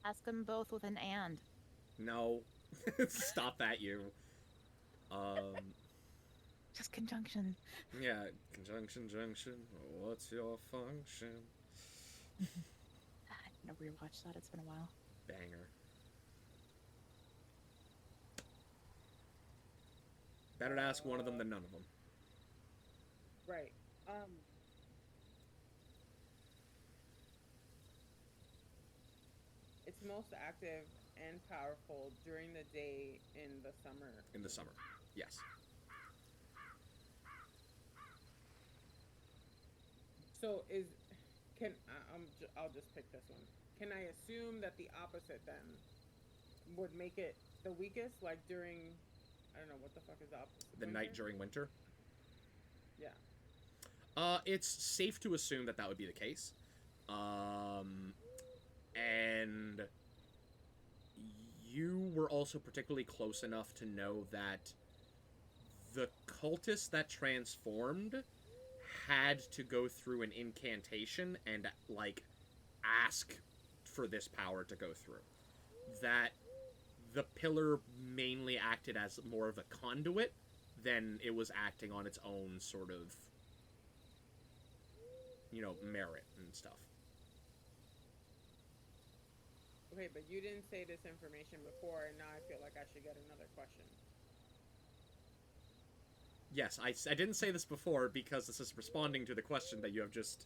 Ask them both with an and. No. Stop that, you. Um, Just conjunction. yeah, conjunction, junction. What's your function? I need to rewatch that. It's been a while. Banger. Better to ask one of them Uh, than none of them. right. Um, it's most active and powerful during the day in the summer In the moon. summer. Yes. So is can I'll just pick this one. Can I assume that the opposite then would make it the weakest, like during I don't know what the fuck is the opposite The night winter? during winter. Yeah. It's safe to assume that that would be the case. Um, and you were also particularly close enough to know that the cultist that transformed had to go through an incantation and, like, ask for this power to go through. That the pillar mainly acted as more of a conduit than it was acting on its own sort of, merit and stuff. Okay, but you didn't say this information before, and now I feel like I should get another question. Yes, I didn't say this before because this is responding to the question that you have just.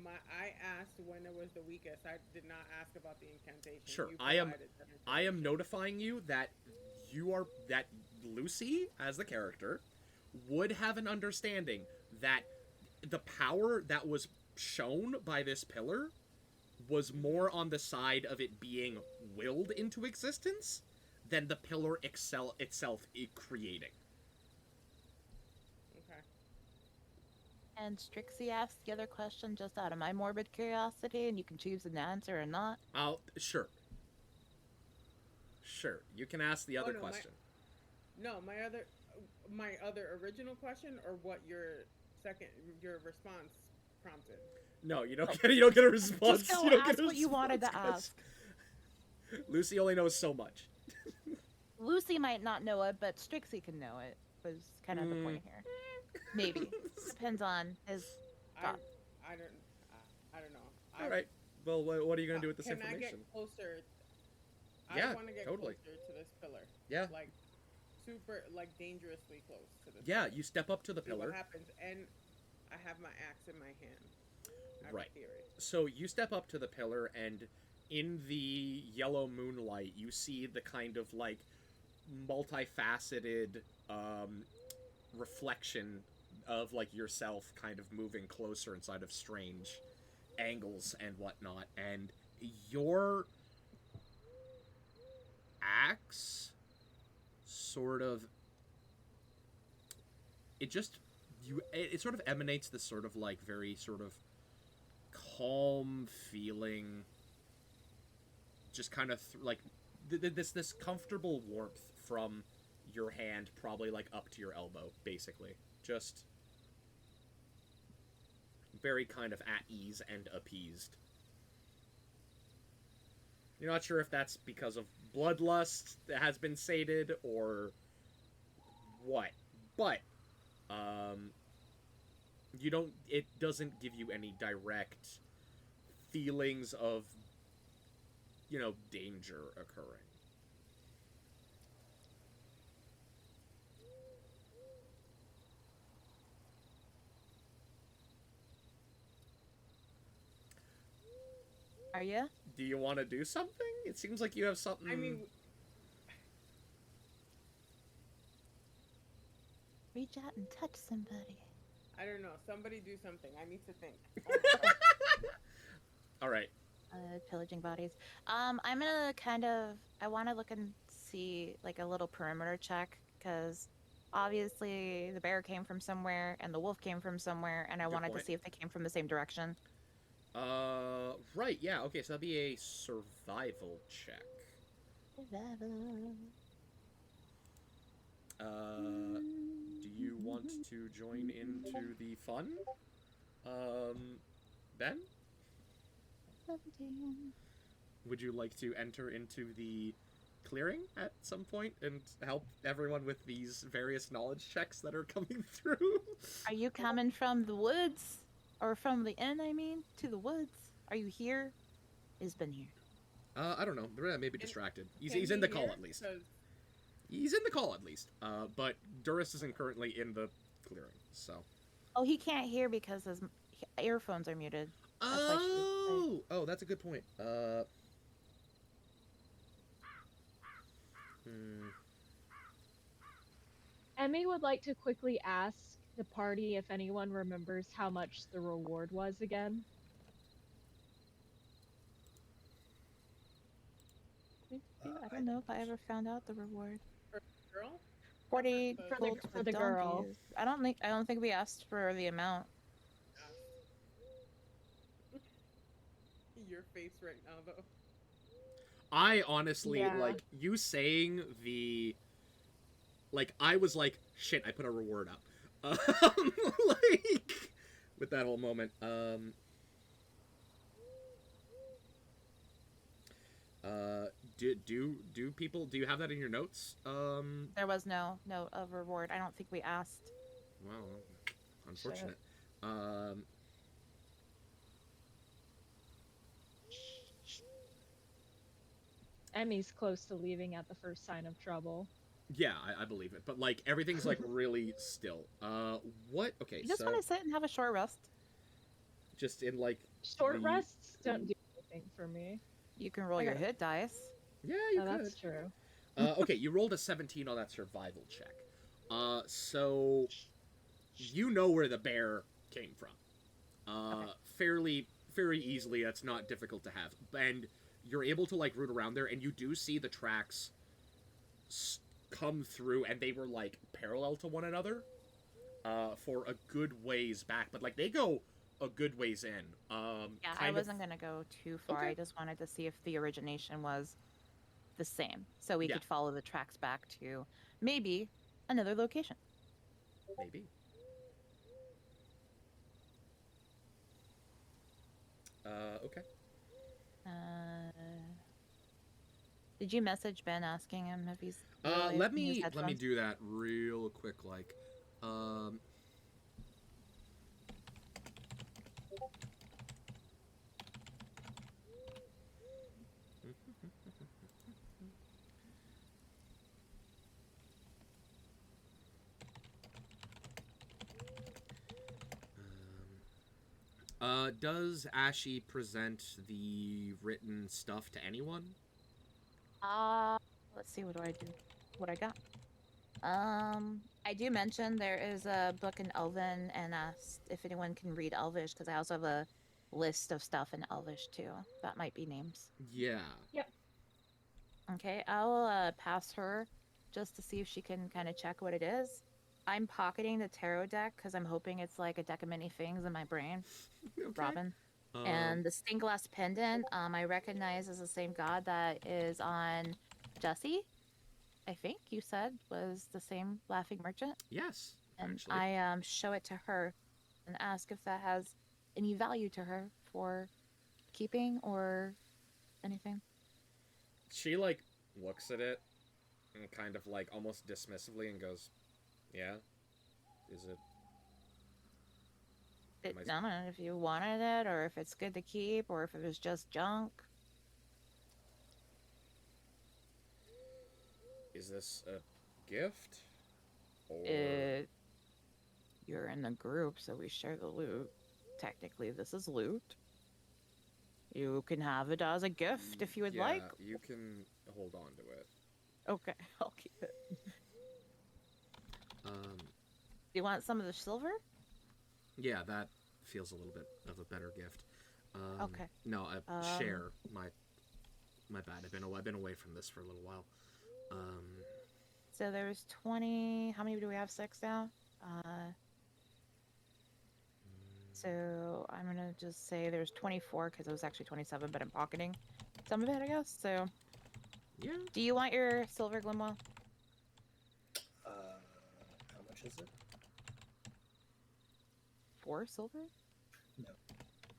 I asked when it was the weakest. I did not ask about the incantation. Sure, You I am. provided that I am information. notifying you that Lucy as the character would have an understanding that the power that was shown by this pillar was Mm-hmm. more on the side of it being willed into existence than the pillar itself creating. Okay. And Strixie asked the other question just out of my morbid curiosity, and you can choose an answer or not. Sure, sure. You can ask the Oh other no, question. my other original question, or what your response prompted. No, you don't Oh, get. You don't get a just response. go You don't get a ask what you wanted response to question. ask. Lucy only knows so much. Lucy might not know it, but Strixie can know it, was kind of the Mm. point here. Maybe. Depends on his I thoughts. I don't know. All right. Well, what are you gonna do with this Can I get information? closer? I Yeah, want to get totally. closer to this pillar, Yeah, like super, like dangerously close to this yeah. pillar. You step up to the See what pillar. happens, and I have my axe in my hand. I have a Right. theory. So you step up to the pillar, and in the yellow moonlight, you see the kind of like multifaceted reflection of like yourself kind of moving closer inside of strange angles and whatnot. And your axe sort of it just it sort of emanates this sort of like very sort of calm feeling, just kind of like this comfortable warmth from your hand, probably like up to your elbow, basically. Just very kind of at ease and appeased. You're not sure if that's because of bloodlust that has been sated or what, but um, you don't. It doesn't give you any direct feelings of danger occurring. Are you? Do you want to do something? It seems like you have I something. mean, Reach out and touch somebody. I don't know. Somebody do something. I need to think. Hold on. Okay. All right. Pillaging bodies. I'm gonna I want to look and see like a little perimeter check because obviously the bear came from somewhere and the wolf came from somewhere, and I Good wanted to point. see if they came from the same direction. Right. Yeah. Okay. So that'd be a survival check. Survival. Uh, do you want to join into the fun? Um, Ben? 17. would you like to enter into the clearing at some point and help everyone with these various knowledge checks that are coming through? Are you coming from the woods? Or from the inn, I mean? To the woods? Are you here? He's been here. I don't know. Maybe Can- distracted. Can He's in he the call hear? at least. 'Cause He's in the call at least. But Duras isn't currently in the clearing, so. Oh, he can't hear because his earphones are muted. That's why she was Oh, that's a good point. Emmy would like to quickly ask the party if anyone remembers how much the reward was again. I don't know if I ever found out the reward. girl. 40 For the- gold for the girl. donkeys. I don't think we asked for the amount. Your face right now, though. I honestly, Yeah. like, you saying the... Like, I was like, shit, I put a reward up. Like, with that whole moment. Do people, do you have that in your notes? There was no note of reward. I don't think we asked. Well, unfortunate. Emmy's close to leaving at the first sign of trouble. Yeah, I believe it. But, like, everything's, like, really still. What? Okay, You just so... want to sit and have a short rest. Just in, like... Short the- rests don't do anything for me. You can roll your Okay. hit dice. Yeah, you Oh, could. that's true. Okay, you rolled a 17 on that survival check. So you know where the bear came from. Okay. Very easily. That's not difficult to have, and you're able to like root around there, and you do see the tracks come through, and they were like parallel to one another for a good ways back, but like they go a good ways in. Yeah, I kind of- wasn't going to go too far. Okay. I just wanted to see if the origination was the same. So we Yeah. could follow the tracks back to maybe another location. Maybe. Okay. Did you message Ben asking him if he's really Let using his me headphones? do that real quick. Like, does Ashy present the written stuff to anyone? Let's see. What do I do? What I got? I do mention there is a book in Elven and asked if anyone can read Elvish because I also have a list of stuff in Elvish too. That might be names. Yeah. Okay, I'll pass her just to see if she can kind of check what it is. I'm pocketing the tarot deck because I'm hoping it's like a deck of many things in my brain. Okay. Robin. Um, And the stained glass pendant, I recognize as the same god that is on Jesse. I think you said was the same laughing merchant. yes. And actually. I show it to her and ask if that has any value to her for keeping or anything. She like looks at it and kind of like almost dismissively and goes, "Yeah, is it?" I Am I- don't know if you wanted it or if it's good to keep or if it was just junk. Is this a gift? Or You're in the group, so we share the loot. Technically, this is loot. You can have it as a gift if you would like. You can hold on to it. Okay, I'll keep it. Do Um, you want some of the silver? yeah, that feels a little bit of a better gift. Okay. No, Um, share my bad. I've been away from this for a little while. So there's 20. How many do we have? 6 now? So I'm gonna just say there's 24 because it was actually 27, but I'm pocketing some of it, I guess. So Yeah. do you want your silver, Glimwell? How much is it? 4 silver? No.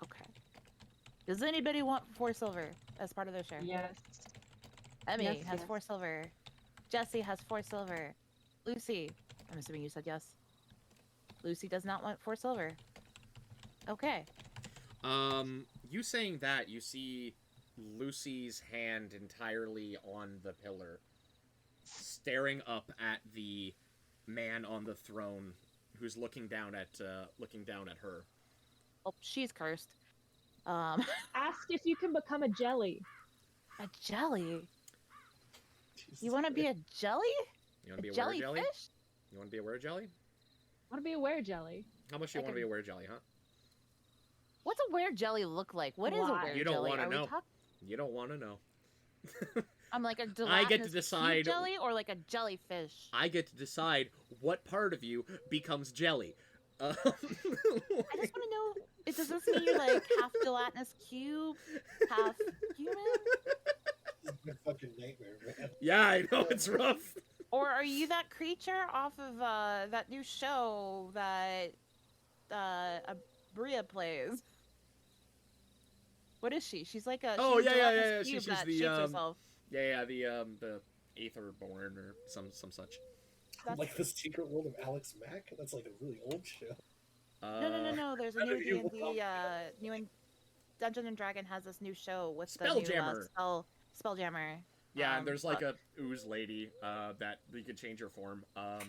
Okay. Does anybody want 4 silver as part of their share? Yes. Emmy Yes, has yes. 4 silver. Jesse has 4 silver. Lucy, I'm assuming you said yes. Lucy does not want 4 silver. Okay. You saying that, you see Lucy's hand entirely on the pillar, staring up at the man on the throne, who's looking down at her. Oh, she's cursed. Um, Ask if you can become a jelly. a jelly. Jesus You want to be a jelly? You want A to be a were jelly? jellyfish? You want to be a were jelly? I want to be a were jelly. How much do you I want to be can- a were jelly, huh? What's a were jelly look like? What is a Why? were You don't jelly? wanna Are we know. talk- You don't want to know. I'm like a I get to gelatinous cube decide- jelly or like a jellyfish. I get to decide what part of you becomes jelly. I just want to know. Does this mean you're like half gelatinous cube, half human, This is a fucking nightmare, man. Yeah, I know, it's rough. or are you that creature off of that new show that Bria plays? What is she? She's like a Oh, she's a yeah, yeah, gelatinous yeah, cube she's that the, shapes um, herself. Yeah, the Aetherborn or some such. That's- Like the Secret World of Alex Mack? That's like a really old show. No. There's a rather new you D&D, new in Dungeon and Dragon has this new show with the Spelljammer. new Spelljammer. Yeah, and there's like but- a ooze lady that you can change her form. So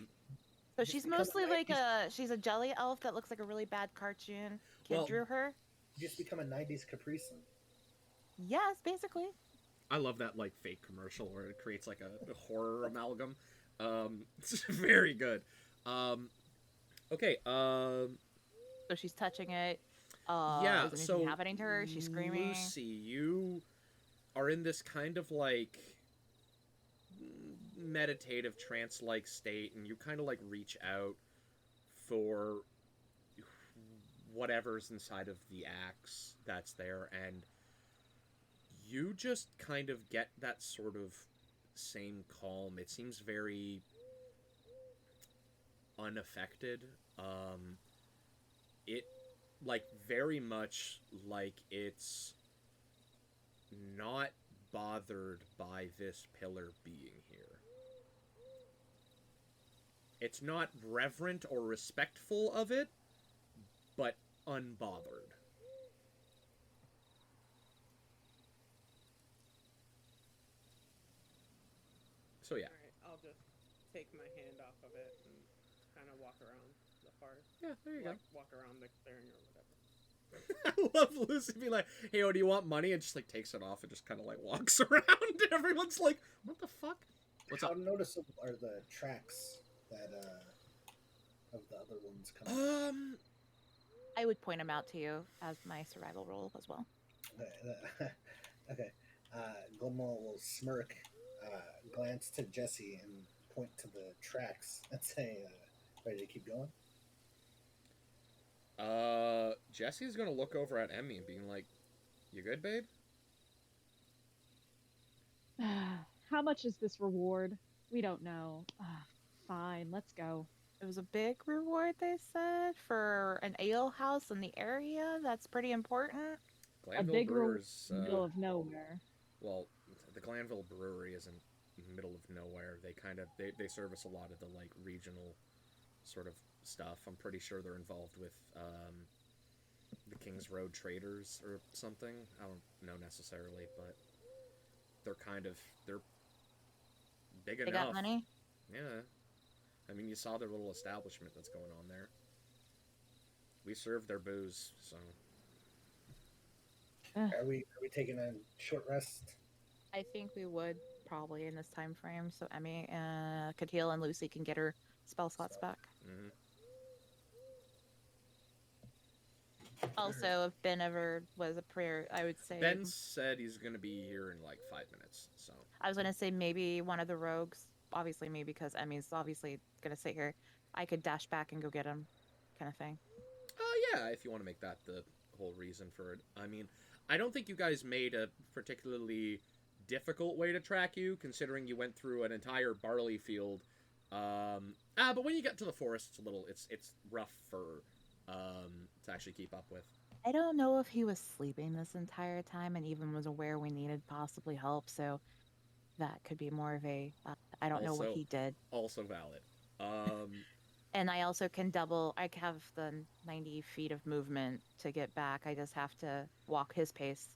Just she's become mostly a like 90s she's a jelly elf that looks like a really bad cartoon. Kid Well- drew her. You just become a 90s Capri Sun. Yes, basically. I love that like fake commercial where it creates like a horror amalgam. It's very good. Okay. So she's touching it. Yeah. Is anything So happening to her? She's screaming. Lucy, you are in this kind of like meditative trance-like state, and you kind of like reach out for whatever's inside of the axe that's there, and you just kind of get that sort of same calm. It seems very unaffected. It like very much like it's not bothered by this pillar being here. It's not reverent or respectful of it, but unbothered. So yeah. Alright, I'll just take my hand off of it and kind of walk around the forest. Yeah, there you Like, walk around the clearing or whatever. I love Lucy being like, "Hey, oh, do you want money?" And just like takes it off and just kind of like walks around. And everyone's like, "What the fuck? What's How up?" noticeable are the tracks that of the other ones coming? I would point them out to you as my survival roll as well. Okay. Glomol will smirk, glance to Jesse, and point to the tracks and say, "Ready to keep going?" Jesse's gonna look over at Emmy and being like, "You good, babe?" How much is this reward? We don't know. Fine, let's go. It was a big reward, they said, for an ale house in the area. That's pretty important. A Glanville big reward Brewers. in the middle of nowhere. Well, the Glanville Brewery isn't in the middle of nowhere. They kind of they service a lot of the like regional sort of stuff. I'm pretty sure they're involved with the Kings Road Traders or something. I don't know necessarily, but they're big They enough. got money. Yeah. I mean, you saw their little establishment that's going on there. We serve their booze, so. Are we taking a short rest? I think we would probably in this time frame, so Emmy, Katil, and Lucy can get her spell slots back. Mhm. Also, if Ben ever was a prayer, I would say Ben said he's gonna be here in like 5 minutes, so. I was gonna say maybe one of the rogues. Obviously, me because Emmy's obviously gonna sit here. I could dash back and go get him, kind of thing. Yeah, if you want to make that the whole reason for it. I mean, I don't think you guys made a particularly difficult way to track you, considering you went through an entire barley field. But when you get to the forest, it's rough for to actually keep up with. I don't know if he was sleeping this entire time and even was aware we needed possibly help, so that could be more of a. I don't know what Also, he did. also valid. Um, And I also can double. I have the 90 feet of movement to get back. I just have to walk his pace.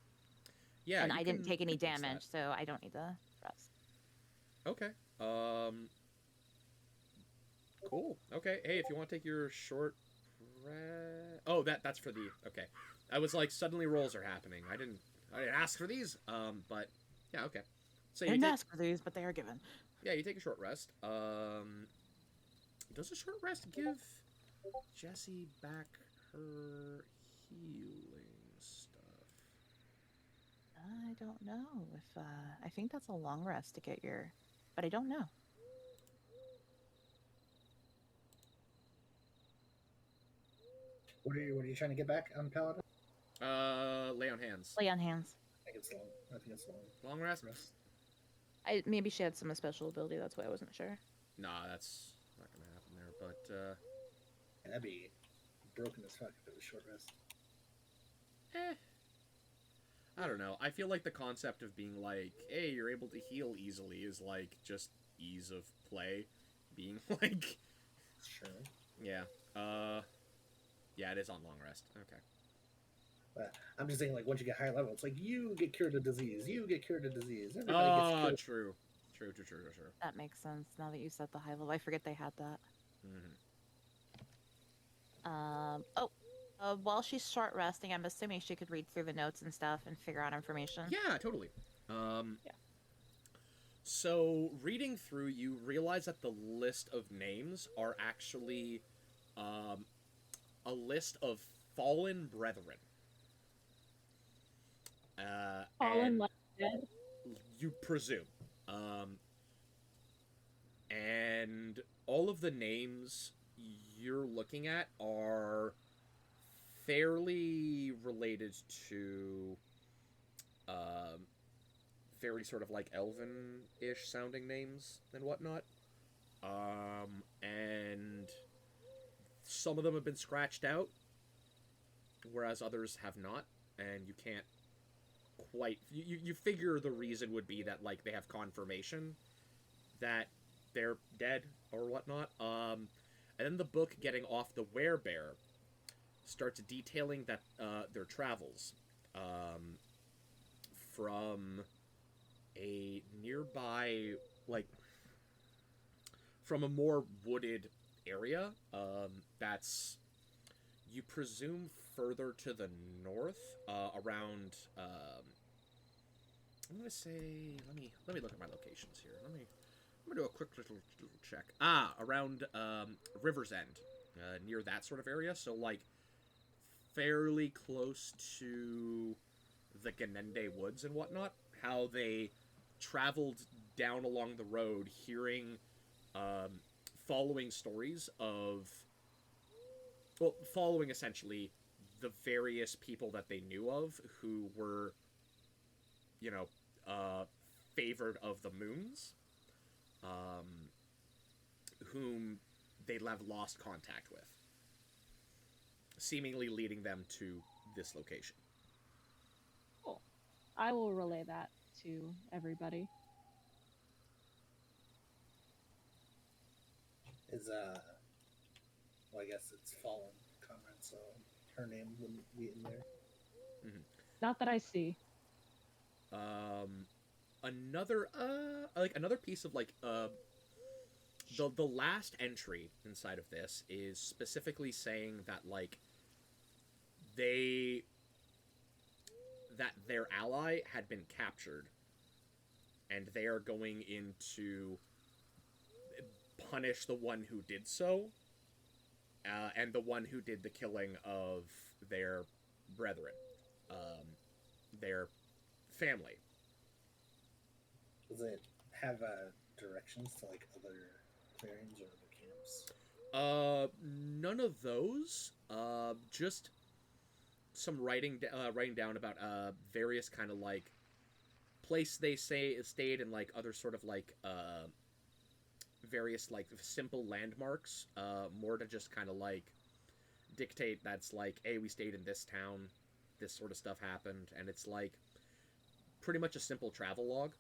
yeah, And you I didn't can take any you can fix that. damage, so I don't need to rest. Okay. Cool. Okay. Hey, if you want to take your short oh, that's for the okay. I was like, suddenly rolls are happening. I didn't ask for these. But yeah, okay. So I you didn't take ask for these, but they are given. yeah, you take a short rest. Does a short rest give Jessie back her healing stuff? I don't know if I think that's a long rest to get your, but I don't know. What are you trying to get back on Paladin? Lay on hands. Lay on hands. I think it's long. I think it's long. Long rest. Rest. Maybe she had some special ability. That's why I wasn't sure. Nah, that's not gonna happen there. But That'd be broken as fuck if it was short rest. I don't know. I feel like the concept of being like, hey, you're able to heal easily is like just ease of play. Being like, Sure. yeah, yeah, it is on long rest. Okay. But I'm just saying, like, once you get higher level, it's like you get cured of disease, you get cured of disease. Everybody gets Oh, cured. true. True. That makes sense. Now that you said the high level, I forget they had that. While she's short resting, I'm assuming she could read through the notes and stuff and figure out information. Yeah, totally. Yeah. So, reading through, you realize that the list of names are actually a list of fallen brethren. Fallen and like dead. you presume. And all of the names you're looking at are fairly related to very sort of like elven-ish sounding names and whatnot. And some of them have been scratched out, whereas others have not, and you can't quite you figure the reason would be that like they have confirmation that they're dead or whatnot. And then the book, getting off the werebear, starts detailing that their travels from a nearby, like, from a more wooded area that's, you presume, further to the north, around. I'm gonna say, let me look at my locations here. I'm gonna do a quick little check. Around River's End, near that sort of area. So like fairly close to the Ganende Woods and whatnot. How they traveled down along the road, hearing, following stories of, well, following essentially the various people that they knew of who were, you know, favored of the moons, whom they'd have lost contact with, seemingly leading them to this location. Cool. I will relay that to everybody. Is well, I guess it's fallen comrade, so her name wouldn't be in there. Not that I see. Another piece of like the last entry inside of this is specifically saying that like that their ally had been captured, and they are going in to punish the one who did so, and the one who did the killing of their brethren, their family. Does it have directions to like other clearings or other camps? None of those. Just some writing down about various kind of like place they say stayed, and like other sort of like various like simple landmarks, more to just kind of like dictate that's like, hey, we stayed in this town, this sort of stuff happened, and it's like pretty much a simple travel log.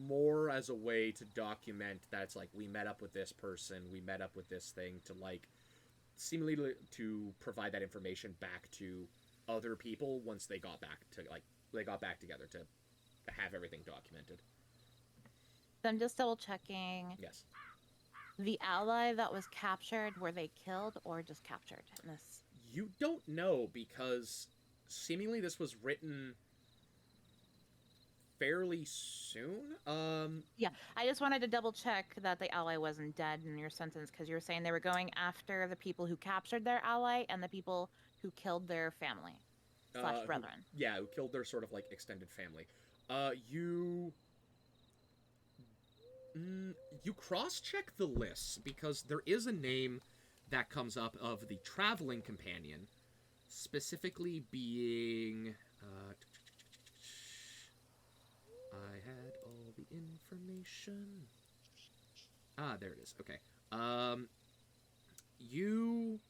More as a way to document that it's like, we met up with this person, we met up with this thing, to like seemingly to provide that information back to other people once they got back to like they got back together to have everything documented. So I'm just double checking. Yes. The ally that was captured, were they killed or just captured in this? You don't know, because seemingly this was written fairly soon. Yeah, I just wanted to double check that the ally wasn't dead in your sentence, because you were saying they were going after the people who captured their ally and the people who killed their family slash brethren. Who killed their sort of like extended family. You cross-check the lists, because there is a name that comes up of the traveling companion, specifically being... I had all the information. Ah, there it is. Okay. You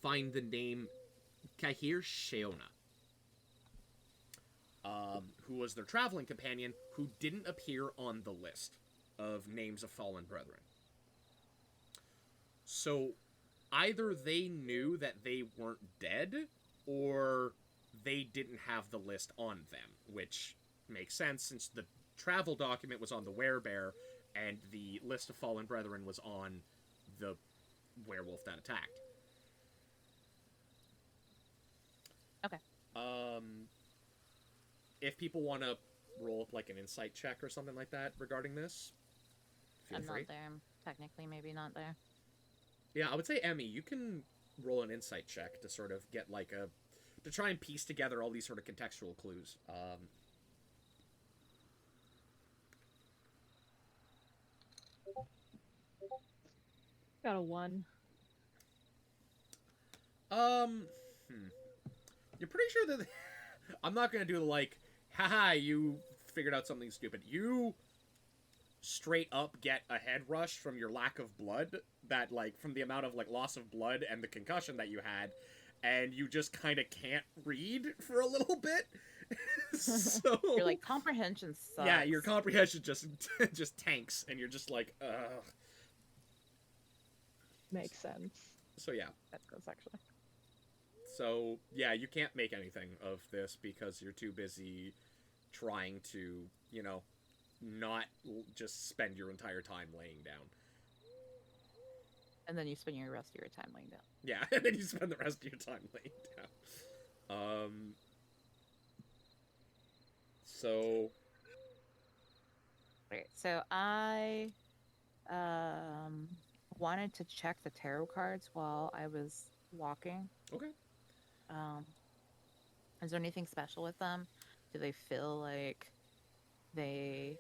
find the name Kahir Sheona, who was their traveling companion, who didn't appear on the list of names of fallen brethren. So either they knew that they weren't dead, or they didn't have the list on them, which makes sense since the travel document was on the werebear and the list of fallen brethren was on the werewolf that attacked. Okay. If people want to roll up like an insight check or something like that regarding this, feel I'm free. not there. I'm technically maybe not there. Yeah, I would say, Emmy, you can roll an insight check to sort of get like to try and piece together all these sort of contextual clues. Got a 1. You're pretty sure that I'm not gonna do like, haha, you figured out something stupid. You straight up get a head rush from your lack of blood, that like from the amount of like loss of blood and the concussion that you had, and you just kind of can't read for a little bit. So You're like, comprehension sucks. yeah, your comprehension just tanks, and you're just like, ugh. Makes sense. So yeah. That goes actually. So, yeah, you can't make anything of this because you're too busy trying to, you know, not just spend your entire time laying down. And then you spend your rest of your time laying down. Yeah, and then you spend the rest of your time laying down. So... Okay, so I wanted to check the tarot cards while I was walking. Okay. Is there anything special with them? Do they feel like they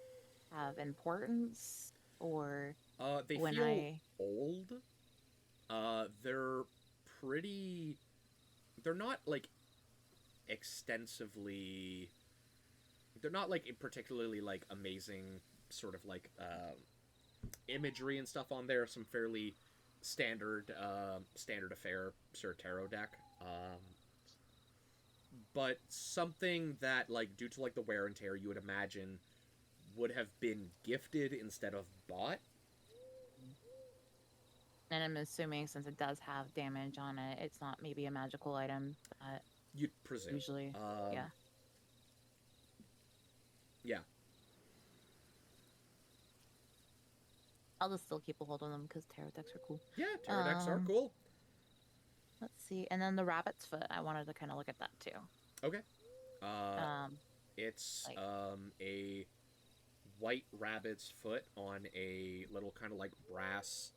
have importance, or They when feel old. They're pretty... They're not, like, extensively... They're not, like, particularly, like, amazing sort of, like, imagery and stuff on there. Some fairly standard affair sort of tarot deck. But something that, like, due to, like, the wear and tear, you would imagine would have been gifted instead of bought. And I'm assuming since it does have damage on it, it's not maybe a magical item, but You'd presume. usually, yeah. Yeah. I'll just still keep a hold of them because tarot decks are cool. Yeah, tarot decks are cool. Let's see. And then the rabbit's foot, I wanted to kind of look at that too. Okay. like- It's a white rabbit's foot on a little kind of like brass,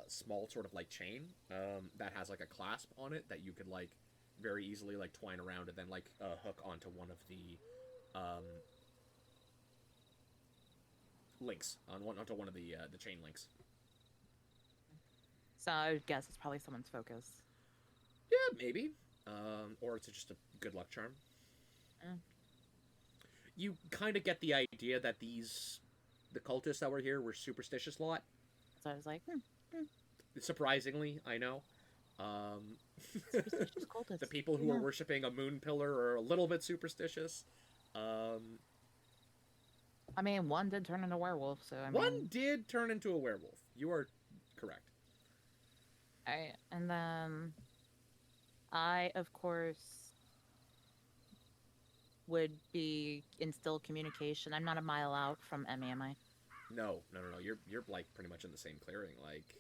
small sort of like chain that has like a clasp on it that you could like very easily like twine around and then like hook onto one of the links onto one of the chain links. So I would guess it's probably someone's focus. Yeah, maybe. Or it's just a good luck charm. You kind of get the idea that the cultists that were here were superstitious lot. So I was like, Surprisingly, I know. Um, superstitious cultists. the people who Yeah. are worshiping a moon pillar are a little bit superstitious. Um, I mean, one did turn into a werewolf, so I one mean, did turn into a werewolf. You are correct. and then I, of course, would be in still communication. I'm not a mile out from Emmy, am I? No. You're like pretty much in the same clearing. Like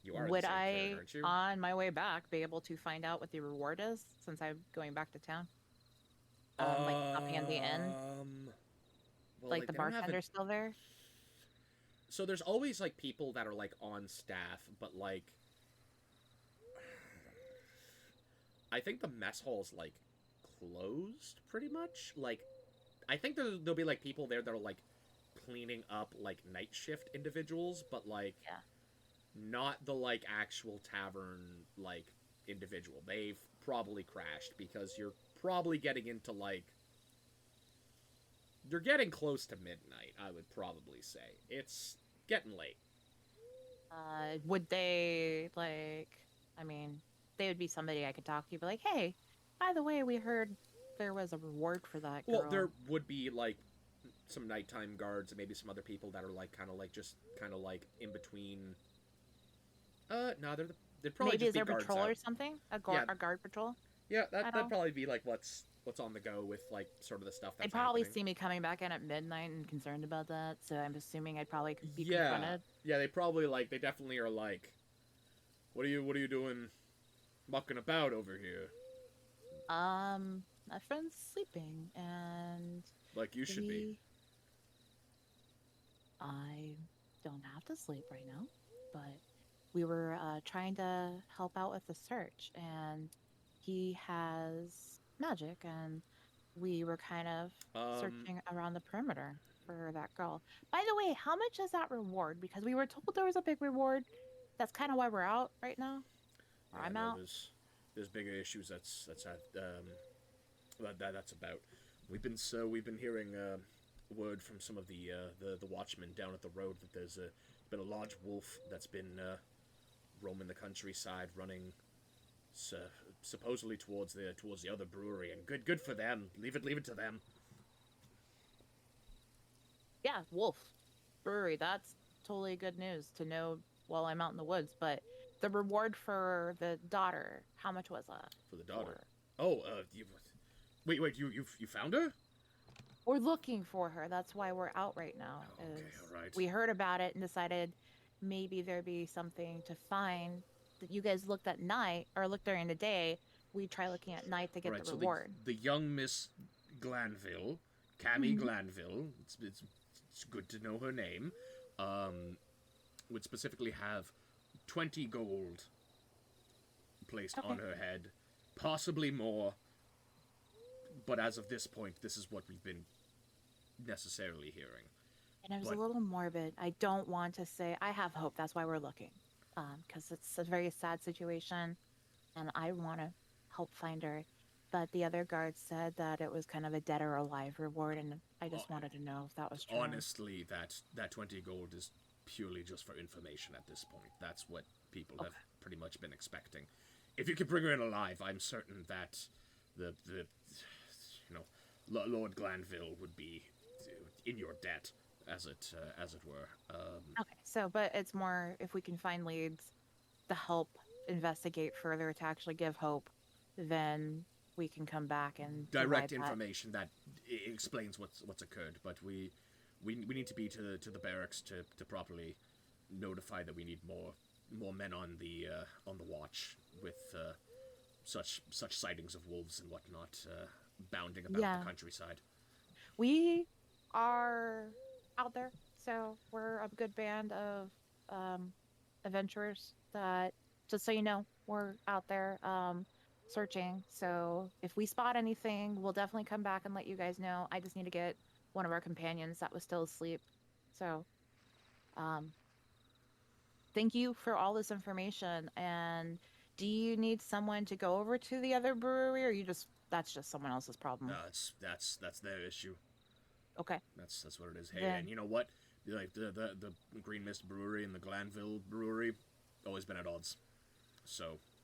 you are in Would the same clearing, I, aren't you? on my way back, be able to find out what the reward is since I'm going back to town? Like stopping in the inn, Well, like the they don't have bartender's still there. So there's always like people that are like on staff, but like I think the mess hall's like closed pretty much. Like I think there'll be like people there that are like cleaning up like night shift individuals, but like Yeah. not the like actual tavern like individual. They've probably crashed because you're probably getting into like you're getting close to midnight, I would probably say. It's getting late. Would they like? I mean, they would be somebody I could talk to. Be like, hey, by the way, we heard there was a reward for that girl. Well, there would be like some nighttime guards and maybe some other people that are like kind of like just kind of like in between. No, they'd probably Maybe just is be there a guards patrol out. or something? A Yeah. guard patrol? Yeah, at all? that'd probably be like what's on the go with like sort of the stuff They that's probably happening. see me coming back in at midnight and concerned about that. So I'm assuming I'd probably be Yeah. confronted. Yeah, they probably like they definitely are like, what are you doing, mucking about over here? My friend's sleeping, and Like you should be. I don't have to sleep right now, but we were trying to help out with the search, and he has magic, and we were kind of searching around the perimeter for that girl. By the way, how much is that reward? Because we were told there was a big reward. That's kind of why we're out right now. Or Yeah, I'm no, out. there's bigger issues that's about. We've been hearing word from some of the watchmen down at the road that there's been a large wolf that's been roaming the countryside, running supposedly towards the other brewery, and good for them. Leave it to them. Yeah, Wolf Brewery. That's totally good news to know while I'm out in the woods. But the reward for the daughter, how much was that? For the daughter. for? Oh, wait, you found her? We're looking for her. That's why we're out right now. Okay, is all right. We heard about it and decided maybe there'd be something to find. That you guys looked at night or looked during the day. We try looking at night to get Right, the so reward. the young Miss Glanville, Cammy Mhm. Glanville, it's good to know her name, would specifically have 20 gold placed on Okay. her head, possibly more, but as of this point, this is what we've been necessarily hearing. And it was But- a little morbid. I don't want to say I have hope. That's why we're looking, because it's a very sad situation, and I want to help find her. But the other guards said that it was kind of a dead or alive reward, and I just wanted to know if that was true. Honestly, that 20 gold is purely just for information at this point. That's what people have pretty much been expecting. If you could bring her in alive, I'm certain that the Lord Glanville would be in your debt, as it were. Okay, so but it's more if we can find leads to help investigate further to actually give hope, then we can come back and Direct provide that. information that explains what's occurred, but we need to be to the barracks to properly notify that we need more men on the watch with such sightings of wolves and whatnot bounding about Yeah. the countryside. We are out there, so we're a good band of adventurers that, just so you know, we're out there searching. So if we spot anything, we'll definitely come back and let you guys know. I just need to get one of our companions that was still asleep. So thank you for all this information. And do you need someone to go over to the other brewery, or that's just someone else's problem? That's their issue. Okay. That's what it is. Hey, Then- and you know what? like the Green Mist Brewery and the Glanville Brewery, always been at odds. So